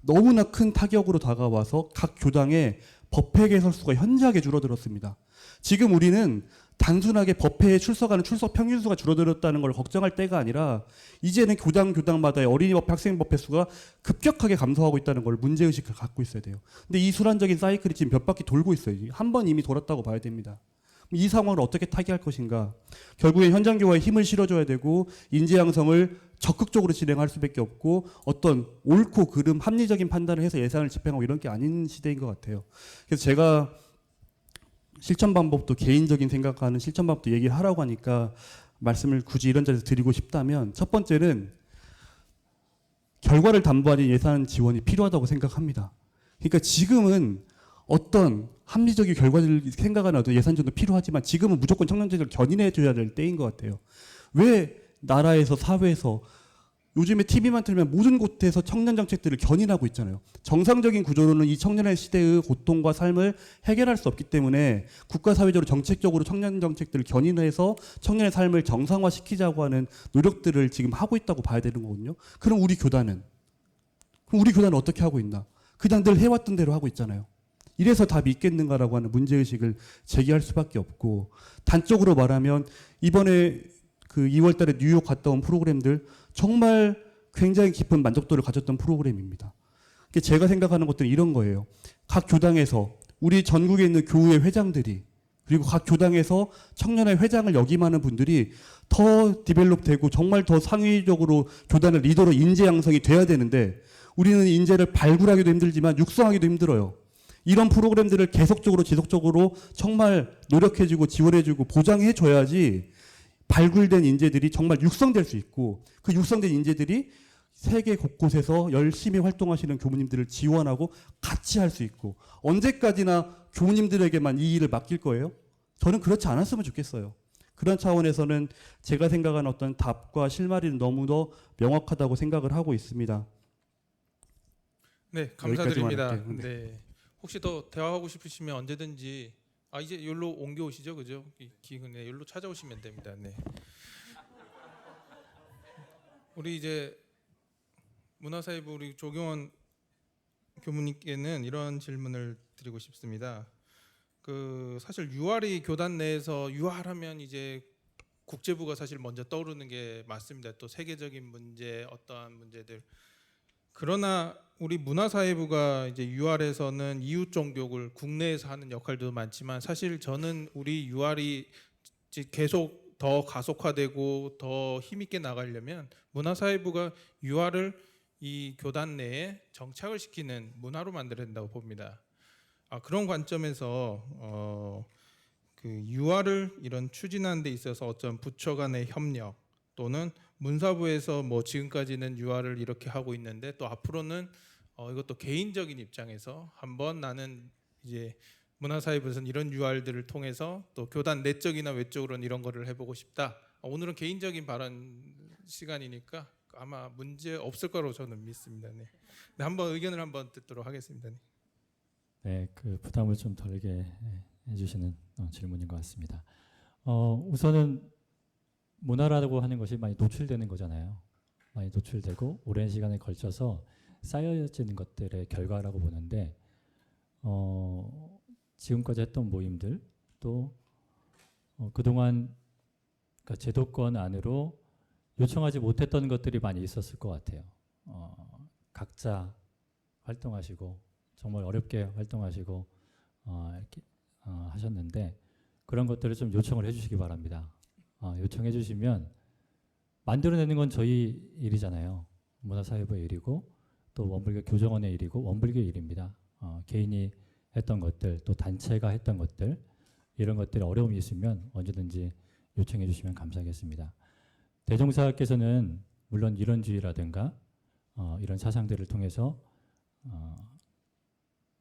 너무나 큰 타격으로 다가와서 각 교당의 법회 개설수가 현저하게 줄어들었습니다. 지금 우리는 단순하게 법회에 출석하는 출석 평균 수가 줄어들었다는 걸 걱정할 때가 아니라, 이제는 교당마다의 어린이법회, 학생법회 수가 급격하게 감소하고 있다는 걸 문제의식을 갖고 있어야 돼요. 근데 이 순환적인 사이클이 지금 몇 바퀴 돌고 있어요. 한 번 이미 돌았다고 봐야 됩니다. 이 상황을 어떻게 타개할 것인가. 결국엔 현장 교화에 힘을 실어줘야 되고 인재 양성을 적극적으로 진행할 수밖에 없고, 어떤 옳고 그름 합리적인 판단을 해서 예산을 집행하고 이런 게 아닌 시대인 것 같아요. 그래서 제가 실천 방법도, 개인적인 생각하는 실천 방법도 얘기를 하라고 하니까 말씀을 굳이 이런 자리에서 드리고 싶다면, 첫 번째는 결과를 담보하는 예산 지원이 필요하다고 생각합니다. 그러니까 지금은 어떤 합리적인 결과를 생각하는 어떤 예산전도 필요하지만 지금은 무조건 청년들을 견인해줘야 될 때인 것 같아요. 왜 나라에서, 사회에서 요즘에 TV만 틀면 모든 곳에서 청년 정책들을 견인하고 있잖아요. 정상적인 구조로는 이 청년의 시대의 고통과 삶을 해결할 수 없기 때문에 국가 사회적으로 정책적으로 청년 정책들을 견인해서 청년의 삶을 정상화시키자고 하는 노력들을 지금 하고 있다고 봐야 되는 거거든요. 그럼 우리 교단은 그럼 우리 교단은 어떻게 하고 있나? 그냥 늘 해왔던 대로 하고 있잖아요. 이래서 다 믿겠는가라고 하는 문제의식을 제기할 수밖에 없고, 단적으로 말하면 이번에 그 2월 달에 뉴욕 갔다 온 프로그램들 정말 굉장히 깊은 만족도를 가졌던 프로그램입니다. 제가 생각하는 것들은 이런 거예요. 각 교당에서 우리 전국에 있는 교회 회장들이, 그리고 각 교당에서 청년의 회장을 역임하는 분들이 더 디벨롭되고 정말 더 상위적으로 교단의 리더로 인재 양성이 돼야 되는데, 우리는 인재를 발굴하기도 힘들지만 육성하기도 힘들어요. 이런 프로그램들을 계속적으로 지속적으로 정말 노력해주고 지원해주고 보장해줘야지 발굴된 인재들이 정말 육성될 수 있고, 그 육성된 인재들이 세계 곳곳에서 열심히 활동하시는 교무님들을 지원하고 같이 할 수 있고, 언제까지나 교무님들에게만 이 일을 맡길 거예요? 저는 그렇지 않았으면 좋겠어요. 그런 차원에서는 제가 생각하는 어떤 답과 실마리는 너무도 명확하다고 생각을 하고 있습니다. 네, 감사드립니다. 할게요. 네. 혹시 더 대화하고 싶으시면 언제든지 이제 여기로 옮겨오시죠, 그죠? 기근에 여기로 찾아오시면 됩니다. 네. 우리 이제 문화사회부 우리 조경원 교무님께는 이런 질문을 드리고 싶습니다. 그 사실 UR이 교단 내에서 UR하면 이제 국제부가 사실 먼저 떠오르는 게 맞습니다. 또 세계적인 문제, 어떠한 문제들. 그러나 우리 문화사회부가 이제 UR에서는 이웃 종교를 국내에서 하는 역할도 많지만, 사실 저는 우리 UR이 계속 더 가속화되고 더 힘있게 나가려면 문화사회부가 UR을 이 교단 내에 정착을 시키는 문화로 만들어야 된다고 봅니다. 그런 관점에서 그 UR을 이런 추진하는 데 있어서 어떤 부처 간의 협력, 또는 문사부에서 뭐 지금까지는 UR을 이렇게 하고 있는데 또 앞으로는 이것도 개인적인 입장에서 한번 나는 이제 문화사회부에서는 이런 UR들을 통해서 또 교단 내적이나 외적으로는 이런 거를 해보고 싶다. 오늘은 개인적인 발언 시간이니까 아마 문제 없을 거라고 저는 믿습니다. 네. 네, 한번 의견을 한번 듣도록 하겠습니다. 네. 네, 그 부담을 좀 덜게 해주시는 질문인 것 같습니다. 우선은 문화라고 하는 것이 많이 노출되는 거잖아요. 많이 노출되고 오랜 시간에 걸쳐서 쌓여지는 것들의 결과라고 보는데, 지금까지 했던 모임들 또 그동안 그러니까 제도권 안으로 요청하지 못했던 것들이 많이 있었을 것 같아요. 각자 활동하시고 정말 어렵게 활동하시고 이렇게 하셨는데, 그런 것들을 좀 요청을 해주시기 바랍니다. 요청해 주시면 만들어내는 건 저희 일이잖아요. 문화사회부의 일이고 또 원불교 교정원의 일이고 원불교의 일입니다. 개인이 했던 것들 또 단체가 했던 것들, 이런 것들에 어려움이 있으면 언제든지 요청해 주시면 감사하겠습니다. 대종사께서는 물론 이론주의라든가 이런 사상들을 통해서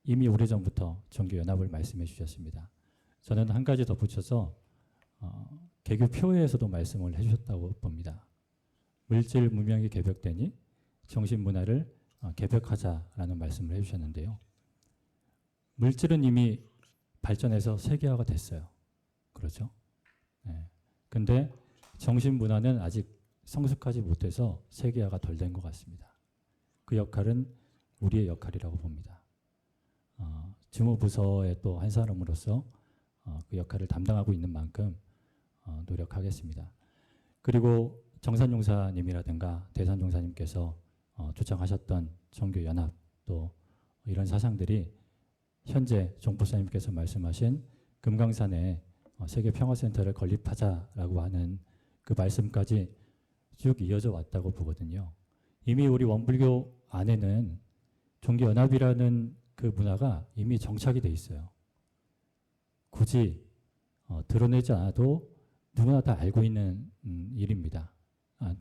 이미 오래전부터 종교연합을 말씀해 주셨습니다. 저는 한 가지 덧붙여서 개교표에서도 말씀을 해주셨다고 봅니다. 물질 문명이 개벽되니 정신문화를 개벽하자라는 말씀을 해주셨는데요. 물질은 이미 발전해서 세계화가 됐어요. 그렇죠? 네. 근데 정신문화는 아직 성숙하지 못해서 세계화가 덜 된 것 같습니다. 그 역할은 우리의 역할이라고 봅니다. 주무부서의 또 한 사람으로서 그 역할을 담당하고 있는 만큼 노력하겠습니다. 그리고 정산용사님이라든가 대산용사님께서 주창하셨던 종교연합 또 이런 사상들이 현재 종부사님께서 말씀하신 금강산에 세계평화센터를 건립하자라고 하는 그 말씀까지 쭉 이어져 왔다고 보거든요. 이미 우리 원불교 안에는 종교연합이라는 그 문화가 이미 정착이 돼 있어요. 굳이 드러내지 않아도 누구나 다 알고 있는 일입니다.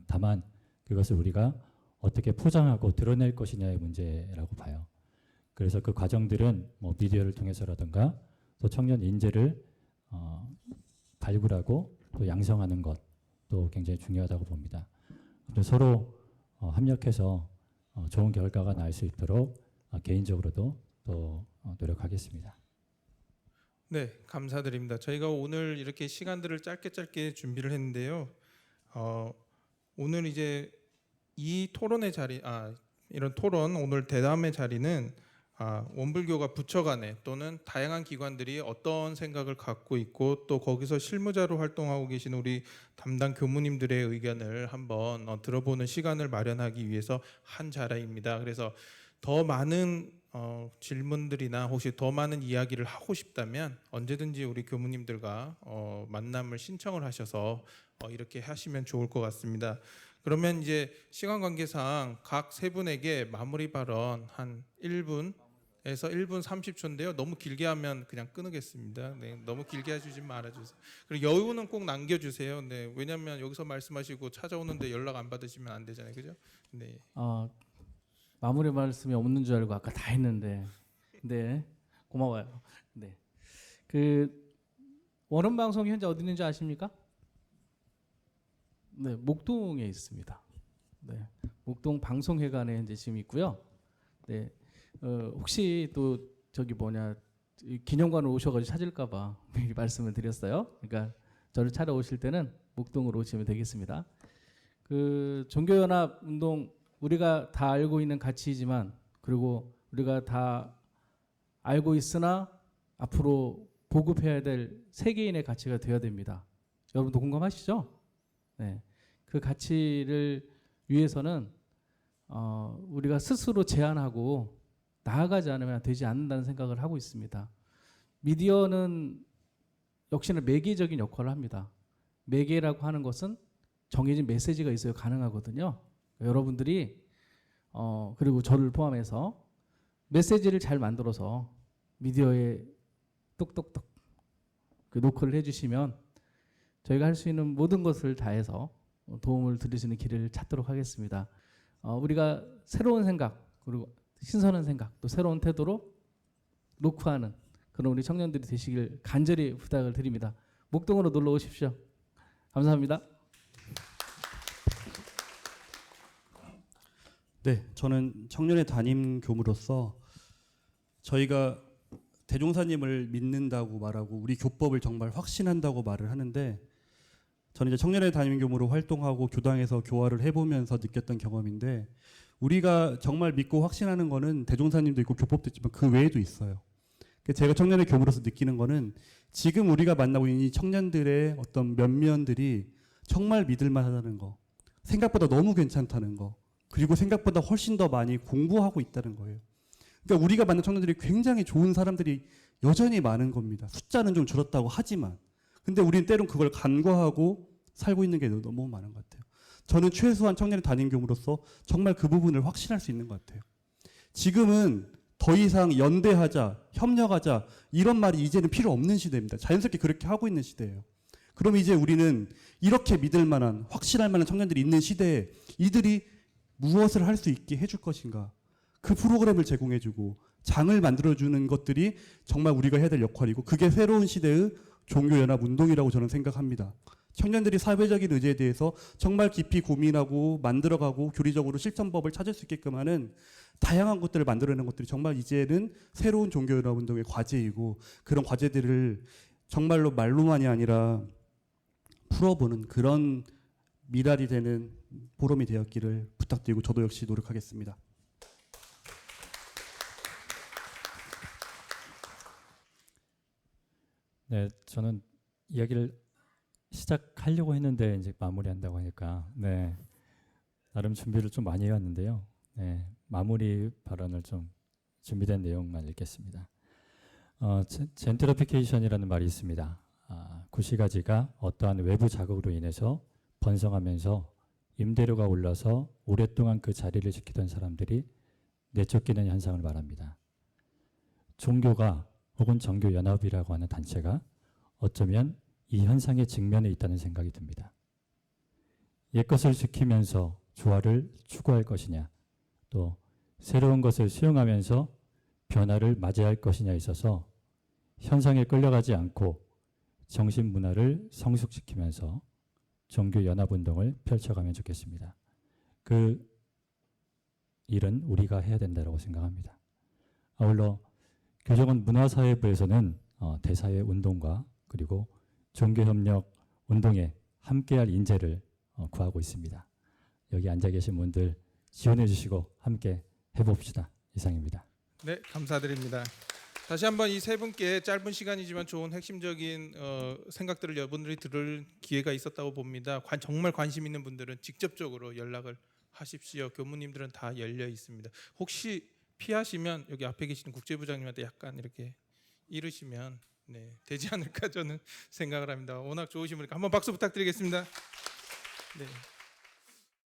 다만 그것을 우리가 어떻게 포장하고 드러낼 것이냐의 문제라고 봐요. 그래서 그 과정들은 뭐 미디어를 통해서라든가 또 청년 인재를 발굴하고 또 양성하는 것도 굉장히 중요하다고 봅니다. 서로 협력해서 좋은 결과가 날 수 있도록 개인적으로도 또 노력하겠습니다. 네, 감사드립니다. 저희가 오늘 이렇게 시간들을 짧게 준비를 했는데요. 오늘 이제 이 토론의 자리, 이런 토론 오늘 대담의 자리는 원불교가 부처 간에 또는 다양한 기관들이 어떤 생각을 갖고 있고 또 거기서 실무자로 활동하고 계신 우리 담당 교무님들의 의견을 한번 들어보는 시간을 마련하기 위해서 한 자리입니다. 그래서 더 많은 질문들이나 혹시 더 많은 이야기를 하고 싶다면 언제든지 우리 교무님들과 만남을 신청을 하셔서 이렇게 하시면 좋을 것 같습니다. 그러면 이제 시간 관계상 각 세 분에게 마무리 발언 한 1분에서 1분 30초인데요. 너무 길게 하면 그냥 끊겠습니다. 네, 너무 길게 해주지 말아주세요. 그리고 여유는 꼭 남겨주세요. 네, 왜냐하면 여기서 말씀하시고 찾아오는데 연락 안 받으시면 안 되잖아요, 그죠? 네. 마무리 말씀이 없는 줄 알고 아까 다 했는데, 네, 고마워요. 네, 그 원음 방송 현재 어디 있는지 아십니까? 네, 목동에 있습니다. 네, 목동 방송회관에 현재 지금 있고요. 네, 혹시 또 저기 기념관을 오셔가지고 찾을까봐 미리 말씀을 드렸어요. 그러니까 저를 찾아오실 때는 목동으로 오시면 되겠습니다. 그 종교연합 운동 우리가 다 알고 있는 가치이지만 그리고 우리가 다 알고 있으나 앞으로 보급해야 될 세계인의 가치가 되어야 됩니다. 여러분도 공감하시죠? 네, 그 가치를 위해서는 우리가 스스로 제안하고 나아가지 않으면 되지 않는다는 생각을 하고 있습니다. 미디어는 역시나 매개적인 역할을 합니다. 매개라고 하는 것은 정해진 메시지가 있어야 가능하거든요. 여러분들이 그리고 저를 포함해서 메시지를 잘 만들어서 미디어에 똑똑똑 그 노크를 해주시면 저희가 할 수 있는 모든 것을 다해서 도움을 드릴 수 있는 길을 찾도록 하겠습니다. 우리가 새로운 생각 그리고 신선한 생각 또 새로운 태도로 노크하는 그런 우리 청년들이 되시길 간절히 부탁을 드립니다. 목동으로 놀러 오십시오. 감사합니다. 네, 저는 청년의 담임 교무로서 저희가 대종사님을 믿는다고 말하고 우리 교법을 정말 확신한다고 말을 하는데 저는 이제 청년의 담임 교무로 활동하고 교당에서 교화를 해보면서 느꼈던 경험인데 우리가 정말 믿고 확신하는 거는 대종사님도 있고 교법도 있지만 그 외에도 있어요. 제가 청년의 교무로서 느끼는 거는 지금 우리가 만나고 있는 이 청년들의 어떤 면면들이 정말 믿을만하다는 거, 생각보다 너무 괜찮다는 거, 그리고 생각보다 훨씬 더 많이 공부하고 있다는 거예요. 그러니까 우리가 만난 청년들이 굉장히 좋은 사람들이 여전히 많은 겁니다. 숫자는 좀 줄었다고 하지만 근데 우리는 때론 그걸 간과하고 살고 있는 게 너무 많은 것 같아요. 저는 최소한 청년의 담임 교무로서 정말 그 부분을 확신할 수 있는 것 같아요. 지금은 더 이상 연대하자, 협력하자 이런 말이 이제는 필요 없는 시대입니다. 자연스럽게 그렇게 하고 있는 시대예요. 그럼 이제 우리는 이렇게 믿을 만한, 확신할 만한 청년들이 있는 시대에 이들이 무엇을 할 수 있게 해줄 것인가? 그 프로그램을 제공해주고 장을 만들어주는 것들이 정말 우리가 해야 될 역할이고 그게 새로운 시대의 종교연합운동이라고 저는 생각합니다. 청년들이 사회적인 의제에 대해서 정말 깊이 고민하고 만들어가고 교리적으로 실천법을 찾을 수 있게끔 하는 다양한 것들을 만들어내는 것들이 정말 이제는 새로운 종교연합운동의 과제이고 그런 과제들을 정말로 말로만이 아니라 풀어보는 그런 미랄이 되는 포럼이 되었기를 부탁드리고 저도 역시 노력하겠습니다. 네, 저는 이야기를 시작하려고 했는데 이제 마무리한다고 하니까 나름 준비를 좀 많이 해왔는데요. 마무리 발언을 좀 준비된 내용만 읽겠습니다. 젠트리피케이션이라는 말이 있습니다. 구시가지가 어떠한 외부 자극으로 인해서 번성하면서 임대료가 올라서 오랫동안 그 자리를 지키던 사람들이 내쫓기는 현상을 말합니다. 종교가 혹은 정교연합이라고 하는 단체가 어쩌면 이 현상의 직면에 있다는 생각이 듭니다. 옛것을 지키면서 조화를 추구할 것이냐 또 새로운 것을 수용하면서 변화를 맞이할 것이냐에 있어서 현상에 끌려가지 않고 정신문화를 성숙시키면서 종교연합운동을 펼쳐가면 좋겠습니다. 그 일은 우리가 해야 된다고 생각합니다. 아울러 교정원 문화사회부에서는 대사회 운동과 그리고 종교협력 운동에 함께할 인재를 구하고 있습니다. 여기 앉아 계신 분들 지원해 주시고 함께 해봅시다. 이상입니다. 네, 감사드립니다. 다시 한번 이 세 분께 짧은 시간이지만 좋은 핵심적인 생각들을 여러분들이 들을 기회가 있었다고 봅니다. 정말 관심 있는 분들은 직접적으로 연락을 하십시오. 교무님들은 다 열려 있습니다. 혹시 피하시면 여기 앞에 계시는 국제부장님한테 약간 이렇게 이르시면 되지 않을까 저는 생각을 합니다. 워낙 좋으신 분이니까 한번 박수 부탁드리겠습니다. 네.